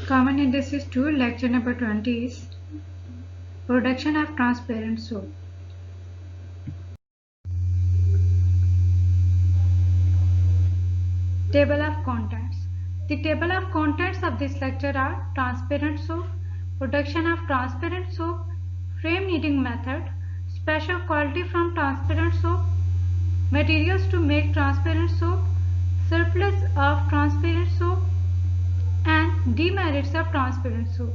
Common Indices 2, lecture number 20 is Production of Transparent Soap. Table of Contents. The table of contents of this lecture are transparent soap, production of transparent soap, frame kneading method, special quality from transparent soap, materials to make transparent soap, surplus of transparent soap, and demerits of transparent soap.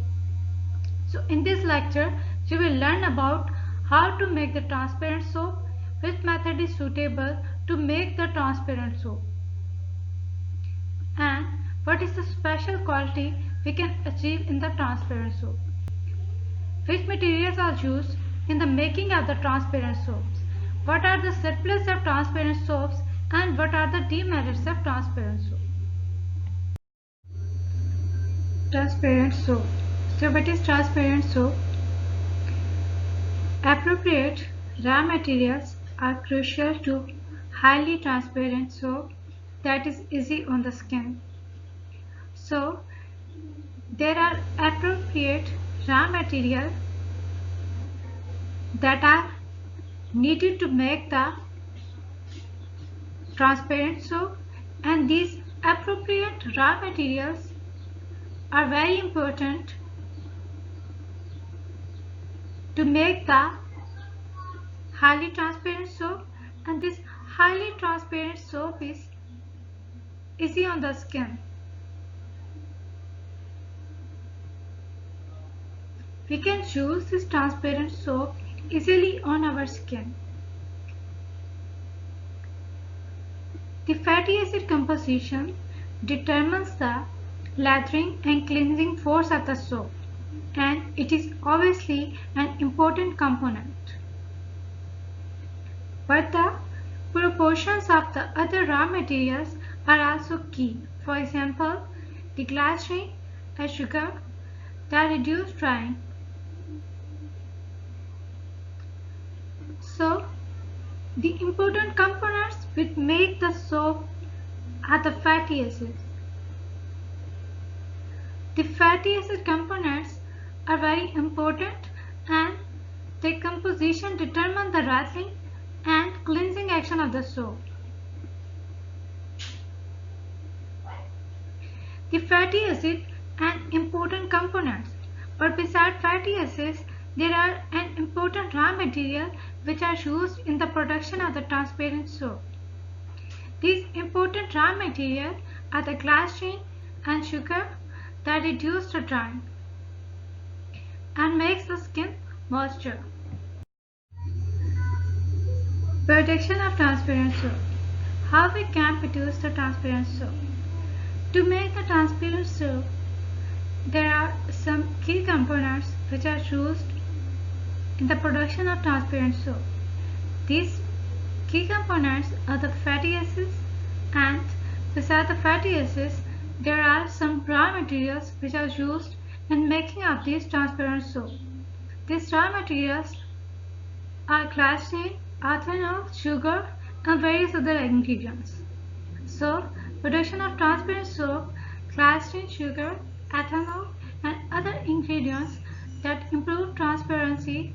So in this lecture, you will learn about how to make the transparent soap, which method is suitable to make the transparent soap, and what is the special quality we can achieve in the transparent soap. Which materials are used in the making of the transparent soaps? What are the surplus of transparent soaps and what are the demerits of transparent soap? Transparent soap. So what is transparent soap? Appropriate raw materials are crucial to highly transparent soap that is easy on the skin. So there are appropriate raw materials that are needed to make the transparent soap, and these appropriate raw materials are very important to make the highly transparent soap, and this highly transparent soap is easy on the skin. We can choose this transparent soap easily on our skin. The fatty acid composition determines the lathering and cleansing force of the soap, and it is obviously an important component. But the proportions of the other raw materials are also key. For example, the glycerin and sugar that reduce drying. So, the important components which make the soap are the fatty acids. The fatty acid components are very important, and their composition determines the rattling and cleansing action of the soap. The fatty acid are important components, but beside fatty acids, there are an important raw material which are used in the production of the transparent soap. These important raw material are the glycerin and sugar that reduce the drying and makes the skin moisture. Production of transparent soap. How we can produce the transparent soap? To make the transparent soap, there are some key components which are used in the production of transparent soap. These key components are the fatty acids, and beside the fatty acids, there are some raw materials which are used in making of this transparent soap. These raw materials are glycerin, ethanol, sugar, and various other ingredients. So, production of transparent soap, glycerin, sugar, ethanol, and other ingredients that improve transparency,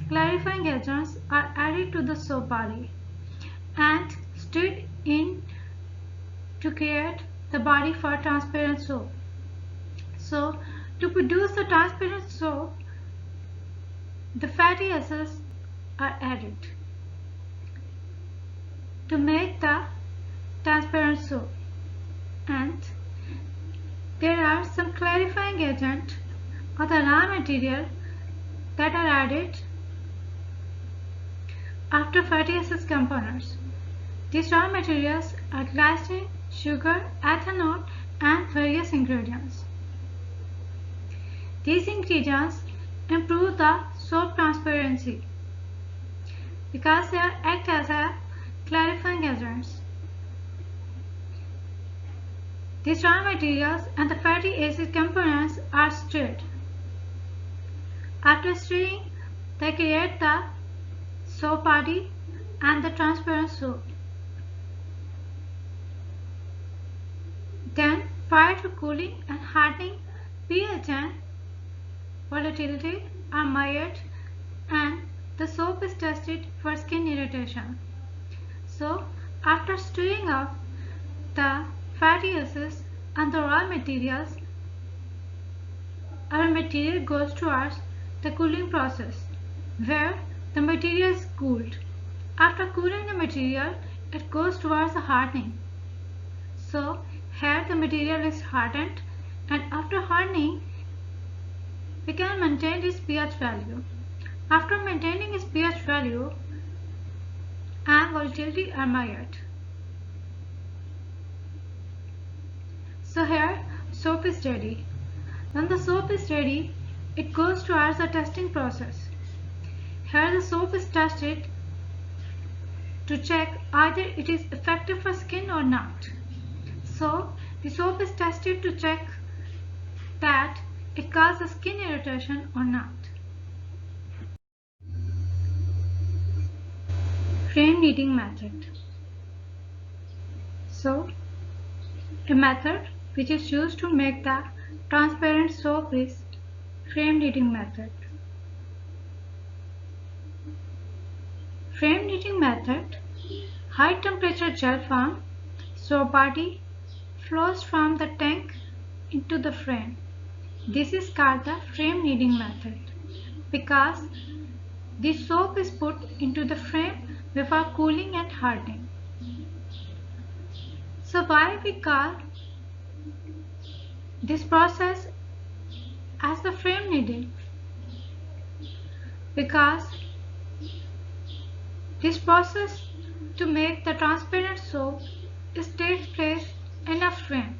clarifying agents are added to the soap body and stirred in to create the body for transparent soap. So, to produce the transparent soap, the fatty acids are added to make the transparent soap, and there are some clarifying agents or the raw material that are added after fatty acids components. These raw materials are glycerin, sugar, ethanol, and various ingredients. These ingredients improve the soap transparency because they act as a clarifying agents. These raw materials and the fatty acid components are stirred. After stirring, they create the soap body and the transparent soap. Then, prior to cooling and hardening, pH and volatility are measured and the soap is tested for skin irritation. So, after stirring up the fatty acids and the raw materials, our material goes towards the cooling process, where the material is cooled. After cooling the material, it goes towards the hardening. So, here the material is hardened, and after hardening, we can maintain its pH value. After maintaining its pH value and volatility are measured. So here soap is ready. When the soap is ready, it goes towards the testing process. Here the soap is tested to check either it is effective for skin or not. So the soap is tested to check that it causes skin irritation or not. Frame kneading method. So a method which is used to make the transparent soap is frame kneading method. Frame kneading method, high temperature gel form soap body flows from the tank into the frame. This is called the frame kneading method because the soap is put into the frame before cooling and hardening. So why we call this process as the frame kneading? Because this process to make the transparent soap takes place in a frame.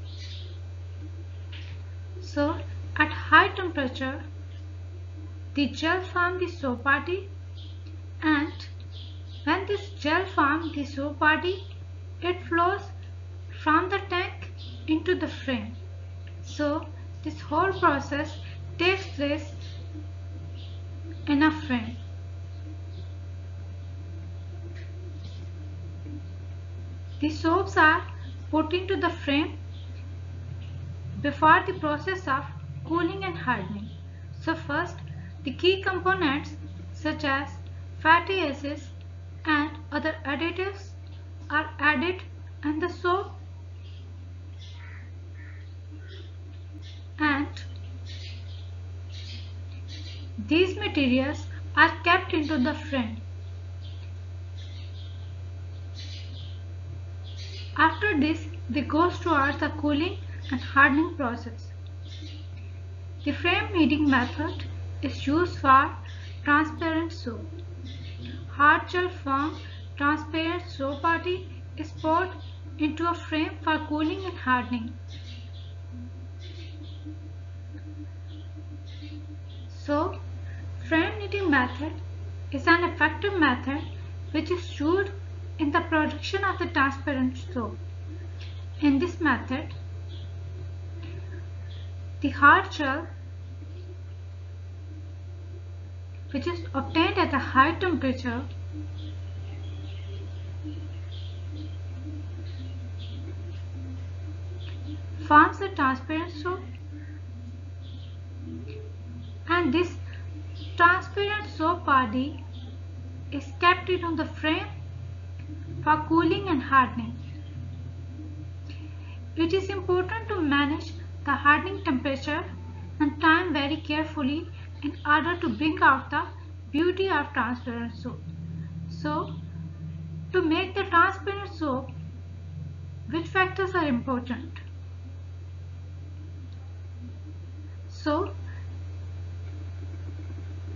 So at high temperature, the gel forms the soap body, and when this gel forms the soap body, it flows from the tank into the frame. So this whole process takes place in a frame. The soaps are put into the frame before the process of cooling and hardening. So first, the key components such as fatty acids and other additives are added in the soap, and these materials are kept into the frame. After this, they goes towards the cooling and hardening process. The frame kneading method is used for transparent soap. Hard gel form transparent soap body is poured into a frame for cooling and hardening. So, frame kneading method is an effective method which is used in the production of the transparent soap. In this method, the hard gel, which is obtained at a high temperature, forms the transparent soap, and this transparent soap body is kept in the frame for cooling and hardening. It is important to manage the hardening temperature and time very carefully in order to bring out the beauty of transparent soap. So, to make the transparent soap, which factors are important? So,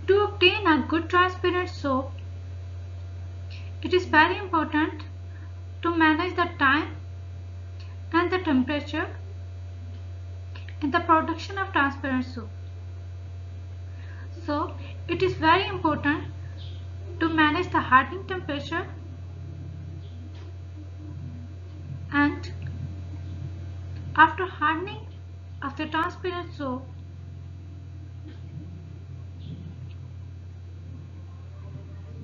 to obtain a good transparent soap, it is very important to manage the time and the temperature in the production of transparent soap. So, it is very important to manage the hardening temperature and after hardening of the transparent soap,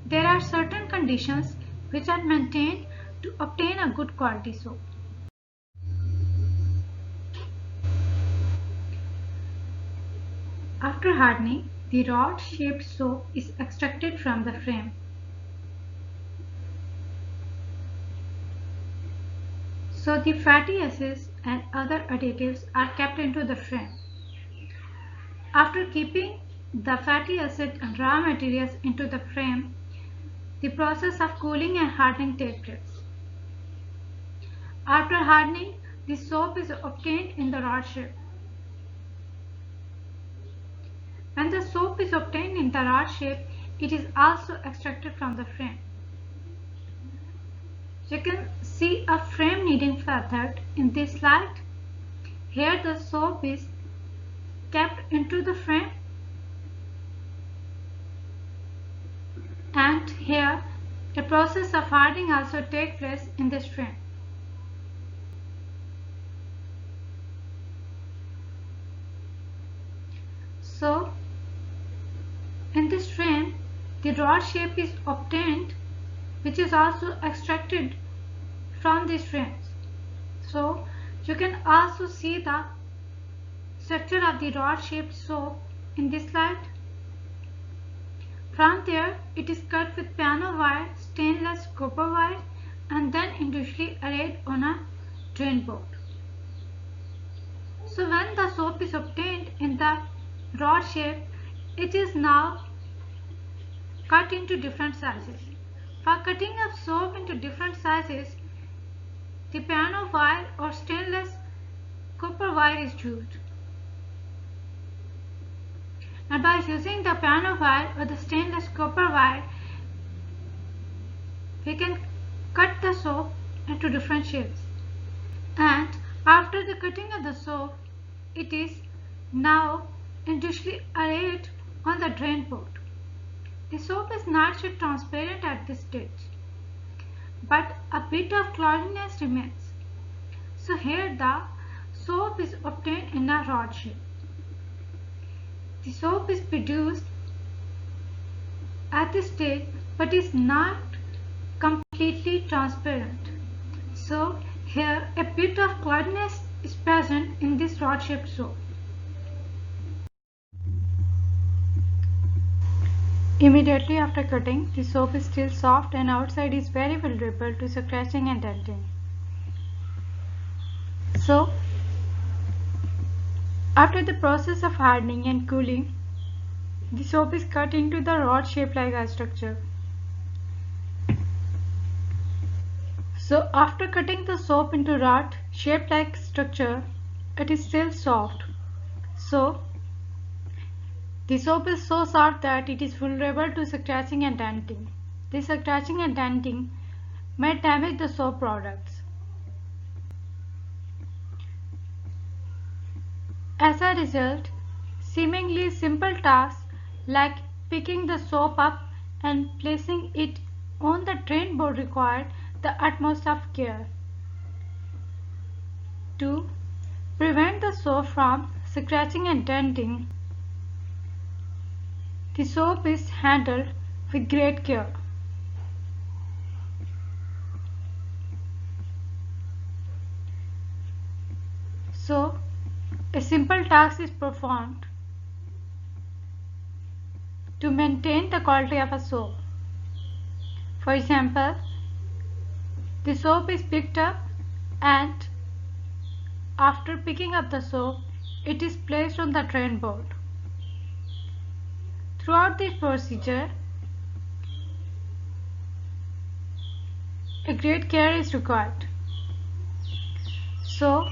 there are certain conditions which are maintained to obtain a good quality soap. After hardening, the rod-shaped soap is extracted from the frame. So the fatty acids and other additives are kept into the frame. After keeping the fatty acid and raw materials into the frame, the process of cooling and hardening takes place. After hardening, the soap is obtained in the rod shape. When the soap is obtained in the rod shape, it is also extracted from the frame. You can see a frame kneading method in this slide. Here the soap is kept into the frame, and here the process of hardening also takes place in this frame. So in this frame, the rod shape is obtained, which is also extracted from these frames. So you can also see the structure of the rod shaped soap in this slide. From there, it is cut with piano wire, stainless copper wire, and then individually arrayed on a drain board. So when the soap is obtained in the rod shape, it is now cut into different sizes. For cutting of soap into different sizes, the piano wire or stainless copper wire is used. And by using the piano wire or the stainless copper wire, we can cut the soap into different shapes. And after the cutting of the soap, it is now individually arrayed on the drain board. The soap is not yet transparent at this stage, but a bit of cloudiness remains. So here the soap is obtained in a rod shape. The soap is produced at this stage but is not completely transparent. So here a bit of cloudiness is present in this rod shaped soap. Immediately after cutting, the soap is still soft and outside is very vulnerable to scratching and denting. So after the process of hardening and cooling, the soap is cut into the rod shape like a structure. So after cutting the soap into rod shaped like structure, it is still soft. So the soap is so soft that it is vulnerable to scratching and denting. This scratching and denting may damage the soap products. As a result, seemingly simple tasks like picking the soap up and placing it on the drain board require the utmost of care. To prevent the soap from scratching and denting, the soap is handled with great care. So, a simple task is performed to maintain the quality of a soap. For example, the soap is picked up and after picking up the soap, it is placed on the drain board. Throughout this procedure, a great care is required. So,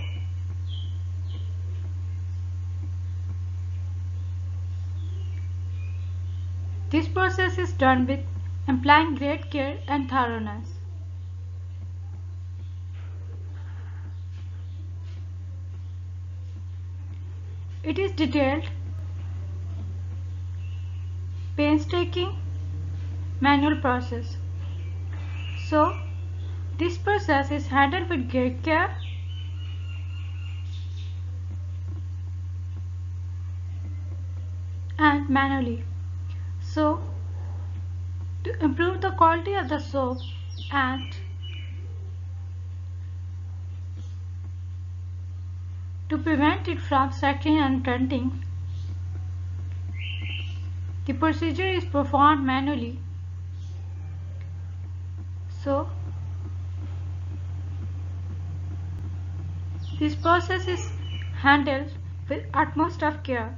this process is done with applying great care and thoroughness. It is detailed, painstaking, manual process. So, this process is handled with great care and manually. So, to improve the quality of the soap and to prevent it from stretching and denting, the procedure is performed manually. So, this process is handled with utmost of care.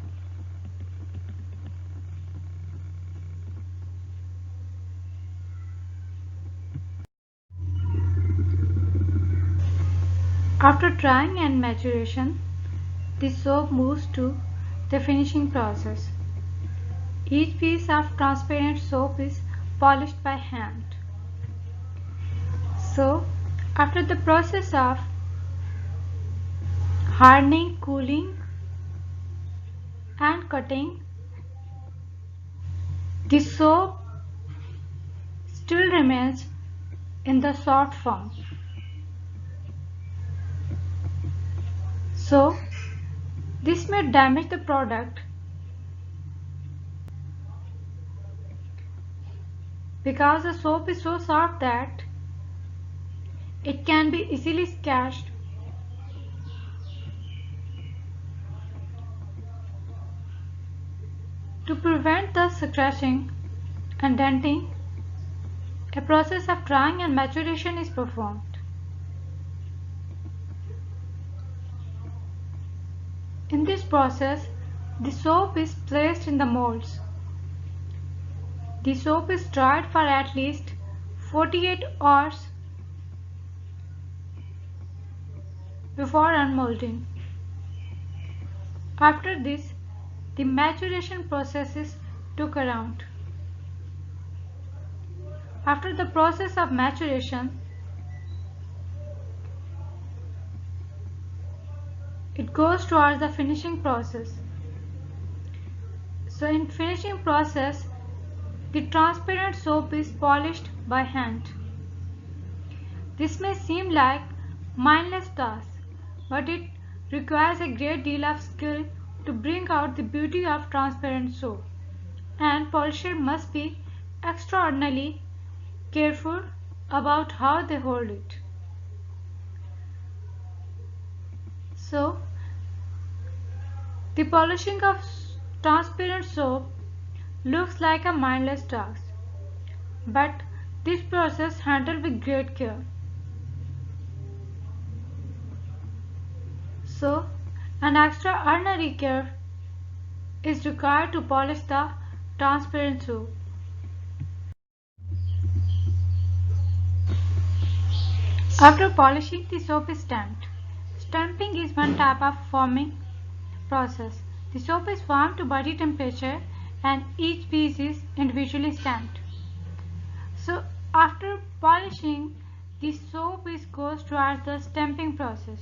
After drying and maturation, the soap moves to the finishing process. Each piece of transparent soap is polished by hand. So, after the process of hardening, cooling, and cutting, the soap still remains in the soft form. So, this may damage the product because the soap is so soft that it can be easily scratched. To prevent the scratching and denting, a process of drying and maturation is performed. In this process, the soap is placed in the molds. The soap is dried for at least 48 hours before unmolding. After this, the maturation processes took around. After the process of maturation, it goes towards the finishing process. So in finishing process, the transparent soap is polished by hand. This may seem like mindless task, but it requires a great deal of skill to bring out the beauty of transparent soap, and polisher must be extraordinarily careful about how they hold it. So, the polishing of transparent soap looks like a mindless task, but this process is handled with great care. So, an extraordinary care is required to polish the transparent soap. After polishing, the soap is stamped. Stamping is one type of forming process. The soap is warmed to body temperature and each piece is individually stamped. So after polishing, the soap goes towards the stamping process.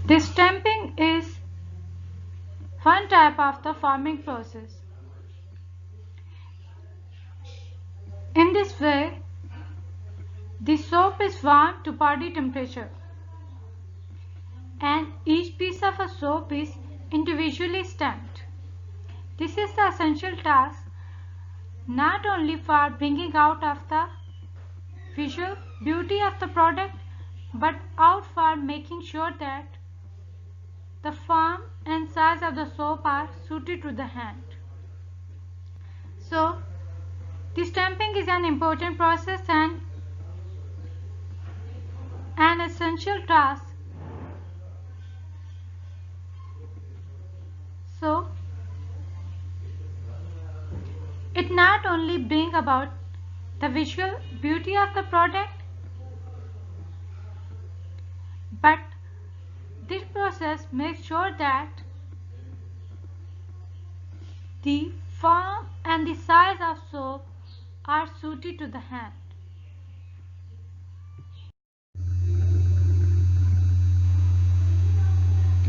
This stamping is one type of the forming process. In this way, the soap is warmed to body temperature and each piece of a soap is individually stamped. This is the essential task not only for bringing out of the visual beauty of the product but out for making sure that the form and size of the soap are suited to the hand. So, the stamping is an important process and an essential task. So, it not only brings about the visual beauty of the product, but this process makes sure that the form and the size of soap are suited to the hand.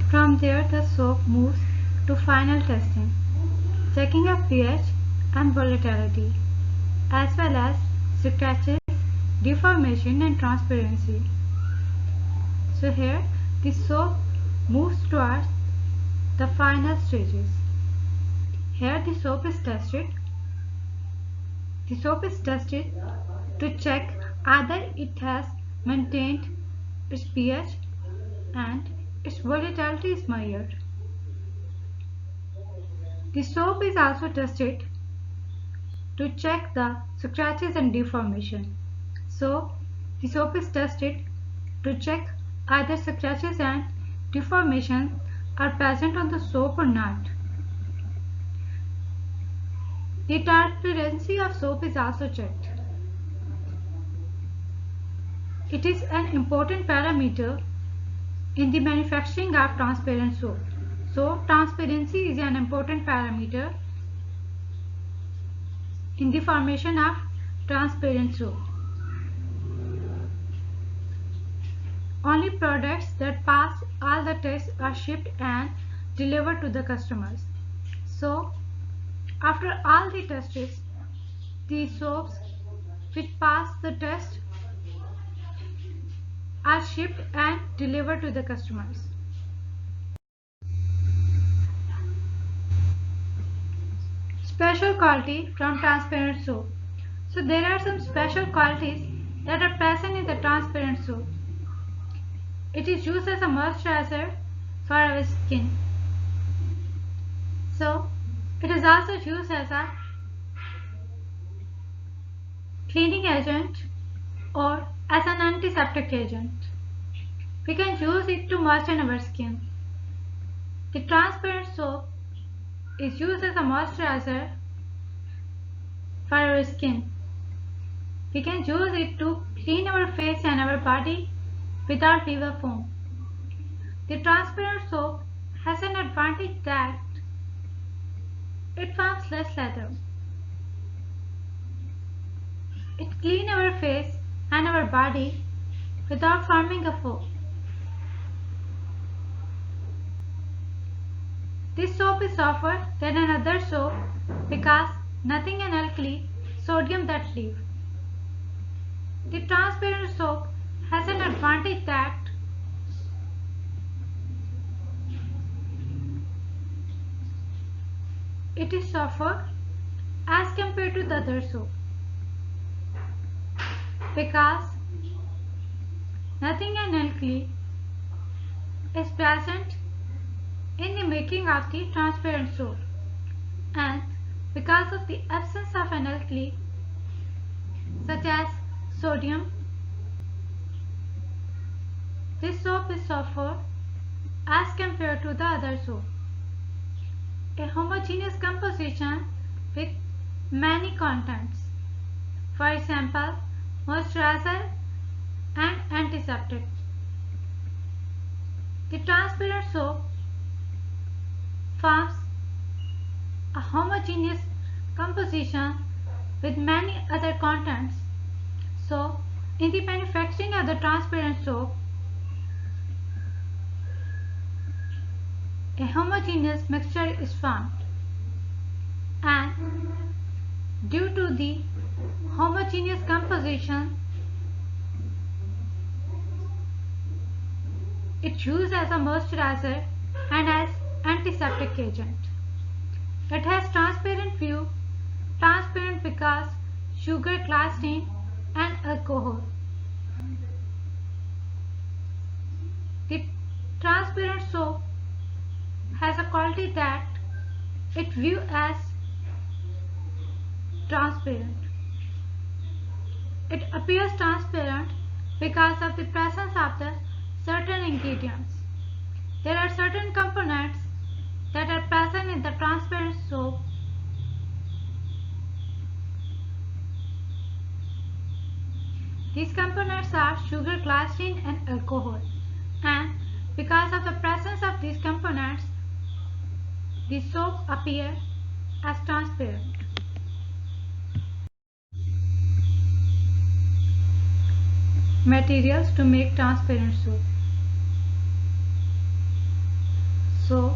From there, the soap moves to final testing, checking of pH and volatility, as well as scratches, deformation and transparency. So here, the soap moves towards the final stages. Here the soap is tested. The soap is tested to check either it has maintained its pH and its volatility is measured. The soap is also tested to check the scratches and deformation. So, the soap is tested to check either scratches and deformation are present on the soap or not. The transparency of soap is also checked. It is an important parameter in the manufacturing of transparent soap. So, transparency is an important parameter in the formation of transparent soap. Only products that pass all the tests are shipped and delivered to the customers. So, after all the tests, the soaps which pass the test are shipped and delivered to the customers. Special quality from transparent soap. So there are some special qualities that are present in the transparent soap. It is used as a moisturizer for our skin. So it is also used as a cleaning agent or as an antiseptic agent. We can use it to moisten our skin. The transparent soap is used as a moisturizer for our skin. We can use it to clean our face and our body without fever foam. The transparent soap has an advantage that it forms less lather. It cleans our face and our body without forming a foam. This soap is softer than another soap because nothing can alkali sodium that leave. The transparent soap has an advantage that it is softer as compared to the other soap because nothing an alkali is present in the making of the transparent soap, and because of the absence of an alkali such as sodium, this soap is softer as compared to the other soap. A homogeneous composition with many contents, for example, moisturizer and antiseptic. The transparent soap forms a homogeneous composition with many other contents. So, in the manufacturing of the transparent soap, a homogeneous mixture is formed, and due to the homogeneous composition, it's used as a moisturizer and as antiseptic agent. It has transparent view, transparent because sugar, glycerine and alcohol. The transparent soap has a quality that it view as transparent. It appears transparent because of the presence of the certain ingredients. There are certain components that are present in the transparent soap These components are sugar, glycerine and alcohol, and because of the presence of these components, the soap appears as transparent. Materials to make transparent soap. So,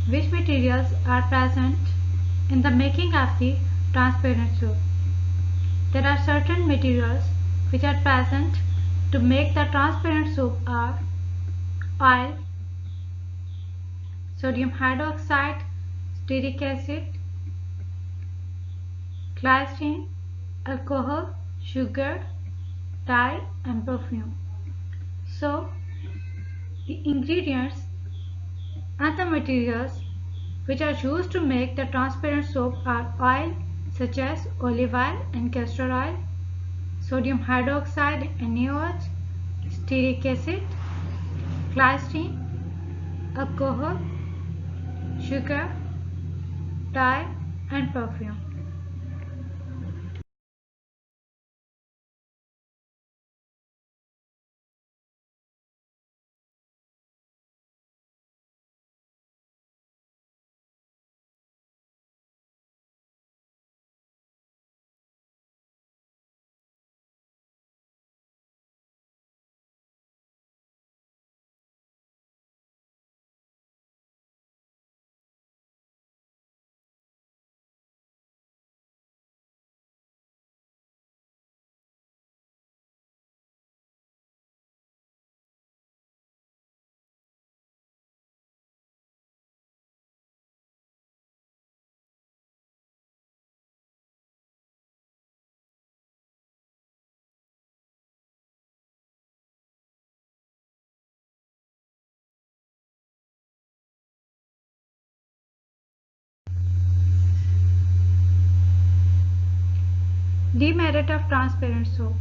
which materials are present in the making of the transparent soap? There are certain materials which are present to make the transparent soap are oil, sodium hydroxide, stearic acid, glycerine, alcohol, sugar, dye and perfume. So, the ingredients And the materials which are used to make the transparent soap are oil such as olive oil and castor oil, sodium hydroxide and NaOH, stearic acid, glycerine, alcohol, sugar, dye, and perfume. Demerit of transparent soap.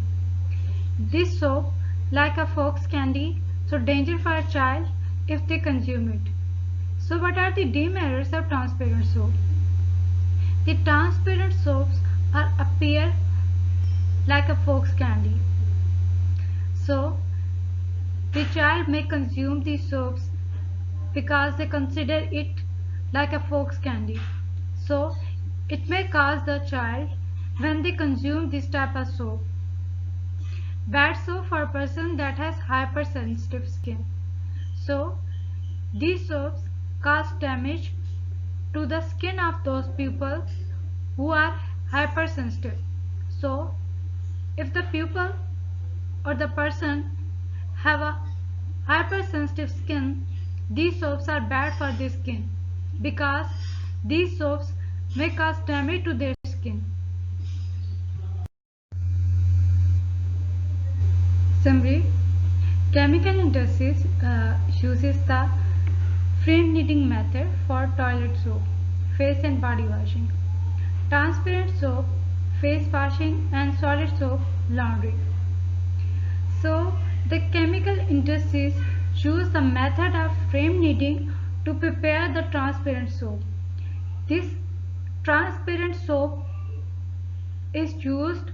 This soap, like a fox candy, so danger for a child if they consume it. So what are the demerits of transparent soap? The transparent soaps are appear like a fox candy. So the child may consume these soaps because they consider it like a fox candy. So it may cause the child when they consume this type of soap. Bad soap for a person that has hypersensitive skin. So these soaps cause damage to the skin of those people who are hypersensitive. So if the pupil or the person have a hypersensitive skin, these soaps are bad for their skin because these soaps may cause damage to their skin. Summary: chemical industries uses the frame kneading method for toilet soap, face and body washing, transparent soap, face washing, and solid soap, laundry. So the chemical industries use the method of frame kneading to prepare the transparent soap. This transparent soap is used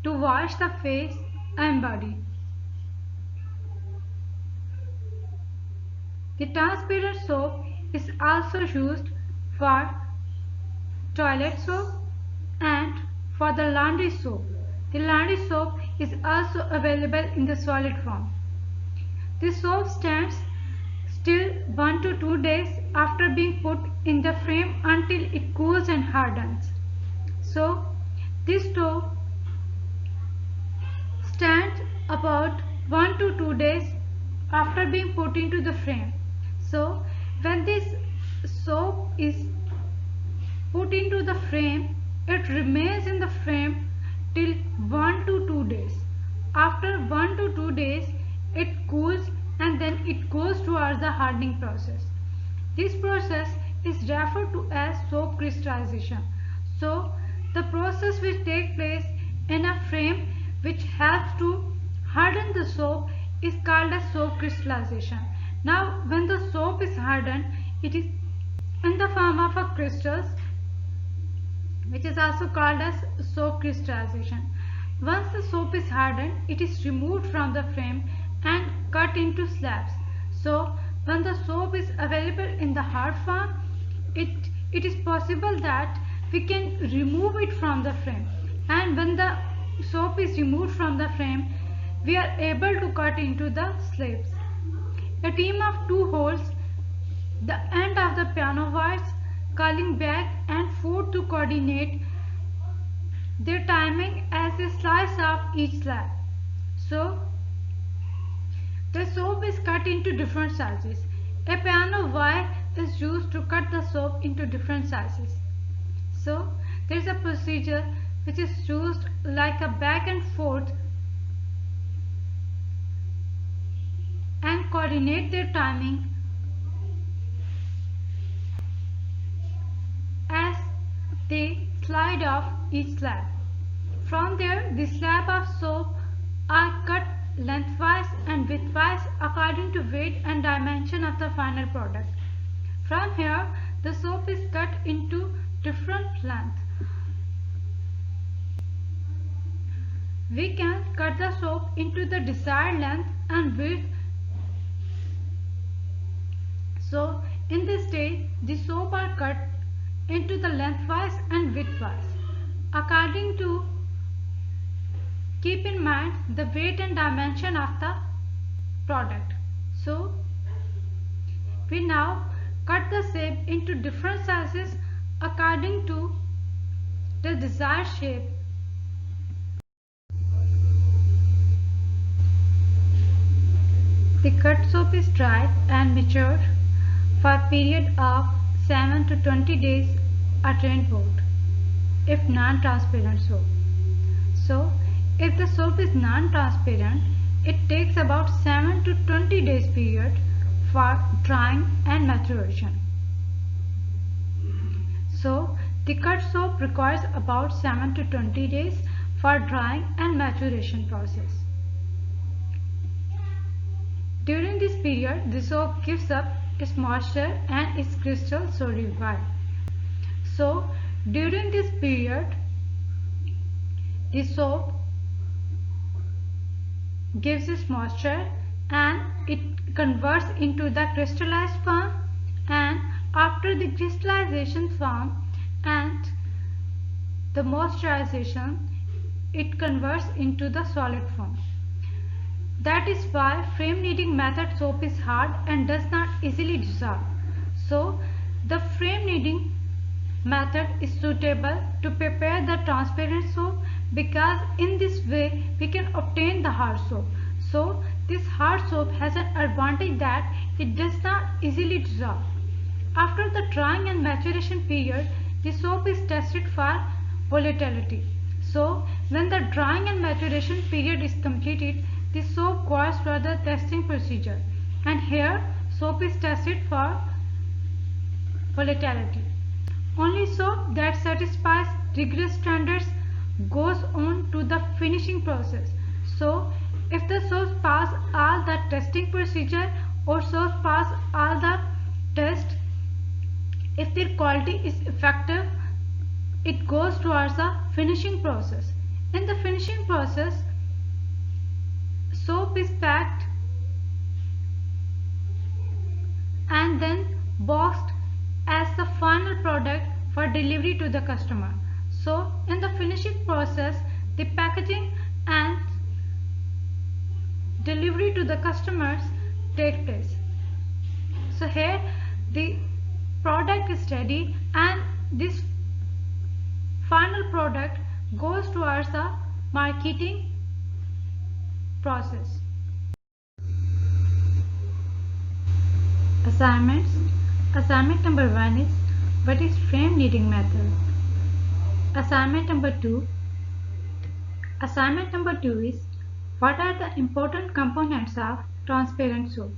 to wash the face and body. The transparent soap is also used for toilet soap and for the laundry soap. The laundry soap is also available in the solid form. The soap stands still 1 to 2 days after being put in the frame until it cools and hardens. So this soap stands about 1 to 2 days after being put into the frame. So when this soap is put into the frame, it remains in the frame till 1 to 2 days. After 1 to 2 days, it cools and then it goes towards the hardening process. This process is referred to as soap crystallization. So the process which takes place in a frame which helps to harden the soap is called as soap crystallization. Now when the soap is hardened, it is in the form of a crystals, which is also called as soap crystallization. Once the soap is hardened, it is removed from the frame and cut into slabs. So when the soap is available in the hard form, it is possible that we can remove it from the frame, and when the soap is removed from the frame, we are able to cut into the slabs. A team of 2 holds the end of the piano wires, calling back and forth to coordinate their timing as they slice off each slab. So the soap is cut into different sizes. A piano wire is used to cut the soap into different sizes. So there is a procedure which is used like a back and forth and coordinate their timing they slide off each slab. From there, the slab of soap are cut lengthwise and widthwise according to weight and dimension of the final product. From here, the soap is cut into different lengths. We can cut the soap into the desired length and width. So, in this stage, the soap are cut into the lengthwise and widthwise according to keep in mind the weight and dimension of the product. So, we now cut the soap into different sizes according to the desired shape. The cut soap is dried and matured for a period of 7 to 20 days at rain port if non-transparent soap. So, if the soap is non-transparent, it takes about 7 to 20 days period for drying and maturation. So, the cut soap requires about 7 to 20 days for drying and maturation process. During this period, the soap gives up its moisture and its crystal solidify. So, during this period, the soap gives its moisture and it converts into the crystallized form, and after the crystallization form and the moisturization, it converts into the solid form. That is why frame kneading method soap is hard and does not easily dissolve. So, the frame kneading method is suitable to prepare the transparent soap because in this way we can obtain the hard soap. So, this hard soap has an advantage that it does not easily dissolve. After the drying and maturation period, the soap is tested for volatility. So, when the drying and maturation period is completed, the soap goes for the testing procedure, and here soap is tested for volatility. Only soap that satisfies rigorous standards goes on to the finishing process. So, if the soap pass all the testing procedure or soap pass all the tests, if their quality is effective, it goes towards the finishing process. In the finishing process, soap is packed and then boxed as the final product for delivery to the customer. So, in the finishing process, the packaging and delivery to the customers take place. So, here the product is ready and this final product goes towards the marketing process. Assignments. Assignment number 1 is what is frame kneading method. Assignment number 2. Assignment number 2 is what are the important components of transparent soap.